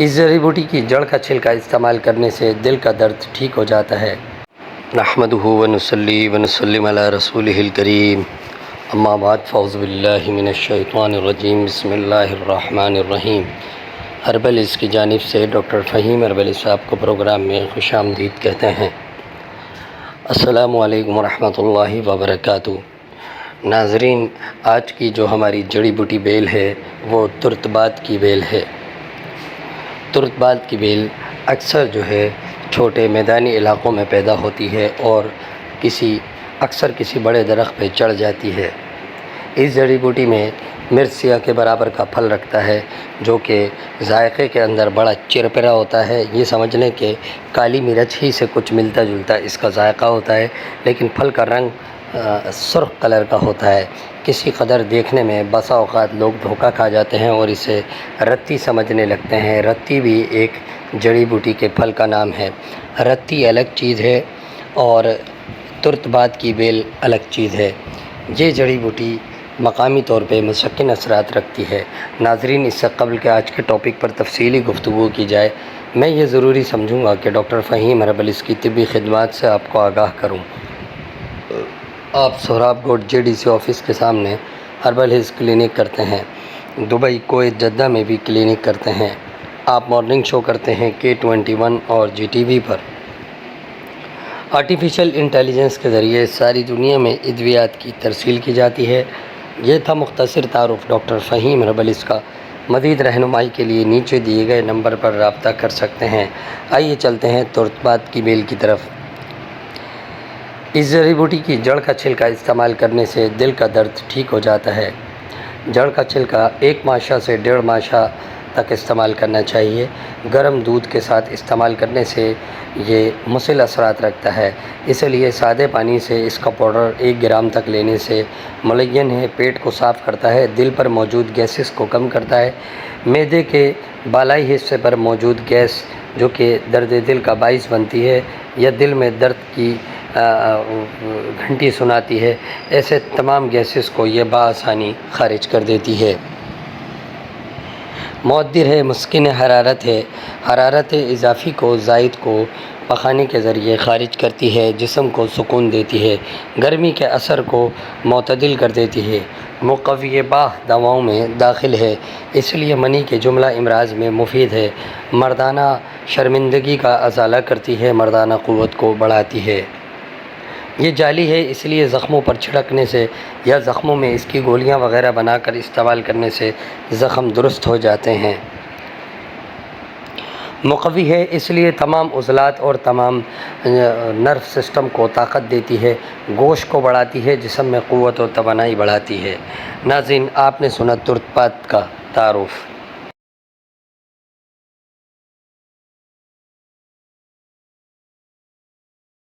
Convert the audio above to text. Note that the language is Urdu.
اس جڑی بوٹی کی جڑ کا چھلکا استعمال کرنے سے دل کا درد ٹھیک ہو جاتا ہے۔ نحمدہ ونصلی ونسلم علی رسولہ الکریم، اما بعد فاعوذ باللہ من الشیطان الرجیم، بسم اللہ الرحمن الرحیم۔ ہربلز کی جانب سے ڈاکٹر فہیم ہربلی صاحب کو پروگرام میں خوش آمدید کہتے ہیں۔ السلام علیکم ورحمۃ اللہ وبرکاتہ۔ ناظرین، آج کی جو ہماری جڑی بوٹی بیل ہے وہ ترت بات کی بیل ہے۔ ترت بات کی بیل اکثر جو ہے چھوٹے میدانی علاقوں میں پیدا ہوتی ہے اور اکثر کسی بڑے درخت پہ چڑھ جاتی ہے۔ اس جڑی بوٹی میں مرچ سیاہ کے برابر کا پھل رکھتا ہے، جو کہ ذائقے کے اندر بڑا چرپرا ہوتا ہے۔ یہ سمجھ لیں کہ کالی مرچ ہی سے کچھ ملتا جلتا اس کا ذائقہ ہوتا ہے، لیکن پھل کا رنگ سرخ کلر کا ہوتا ہے۔ کسی قدر دیکھنے میں بسا اوقات لوگ دھوکہ کھا جاتے ہیں اور اسے رتی سمجھنے لگتے ہیں۔ رتی بھی ایک جڑی بوٹی کے پھل کا نام ہے۔ رتی الگ چیز ہے اور ترت بات کی بیل الگ چیز ہے۔ یہ جڑی بوٹی مقامی طور پہ مسکن اثرات رکھتی ہے۔ ناظرین، اس سے قبل کہ آج کے ٹاپک پر تفصیلی گفتگو کی جائے، میں یہ ضروری سمجھوں گا کہ ڈاکٹر فہیم ہربلز کی طبی خدمات سے آپ کو آگاہ کروں۔ آپ سہراب گوٹ JDC آفس کے سامنے ہربلز کلینک کرتے ہیں۔ دبئی، کویت، جدہ میں بھی کلینک کرتے ہیں۔ آپ مارننگ شو کرتے ہیں K21 اور GTV پر۔ آرٹیفیشل انٹیلیجنس کے ذریعے ساری دنیا میں ادویات کی ترسیل کی جاتی ہے۔ یہ تھا مختصر تعارف ڈاکٹر فہیم ہربلز کا۔ مزید رہنمائی کے لیے نیچے دیے گئے نمبر پر رابطہ کر سکتے ہیں۔ آئیے چلتے ہیں ترت بات کی بیل کی طرف۔ اس جڑی بوٹی کی جڑ کا چھلکا استعمال کرنے سے دل کا درد ٹھیک ہو جاتا ہے۔ جڑ کا چھلکا 1 ماشا سے 1.5 ماشا تک استعمال کرنا چاہیے۔ گرم دودھ کے ساتھ استعمال کرنے سے یہ مسل اثرات رکھتا ہے، اس لیے سادے پانی سے اس کا پاؤڈر 1 گرام تک لینے سے ملین ہے، پیٹ کو صاف کرتا ہے، دل پر موجود گیسز کو کم کرتا ہے۔ معدے کے بالائی حصے پر موجود گیس جو کہ درد دل کا باعث بنتی ہے یا دل میں درد کی گھنٹی سناتی ہے، ایسے تمام گیسز کو یہ بآسانی خارج کر دیتی ہے۔ مؤدر ہے، مسکن حرارت ہے۔ حرارت اضافی کو زائد کو پخانے کے ذریعے خارج کرتی ہے، جسم کو سکون دیتی ہے، گرمی کے اثر کو معتدل کر دیتی ہے۔ مقوی باہ دواؤں میں داخل ہے، اس لیے منی کے جملہ امراض میں مفید ہے۔ مردانہ شرمندگی کا ازالہ کرتی ہے، مردانہ قوت کو بڑھاتی ہے۔ یہ جعلی ہے، اس لیے زخموں پر چھڑکنے سے یا زخموں میں اس کی گولیاں وغیرہ بنا کر استعمال کرنے سے زخم درست ہو جاتے ہیں۔ مقوی ہے، اس لیے تمام عضلات اور تمام نرو سسٹم کو طاقت دیتی ہے، گوشت کو بڑھاتی ہے، جسم میں قوت و توانائی بڑھاتی ہے۔ ناظرین، آپ نے سنا ترت بات کا تعارف۔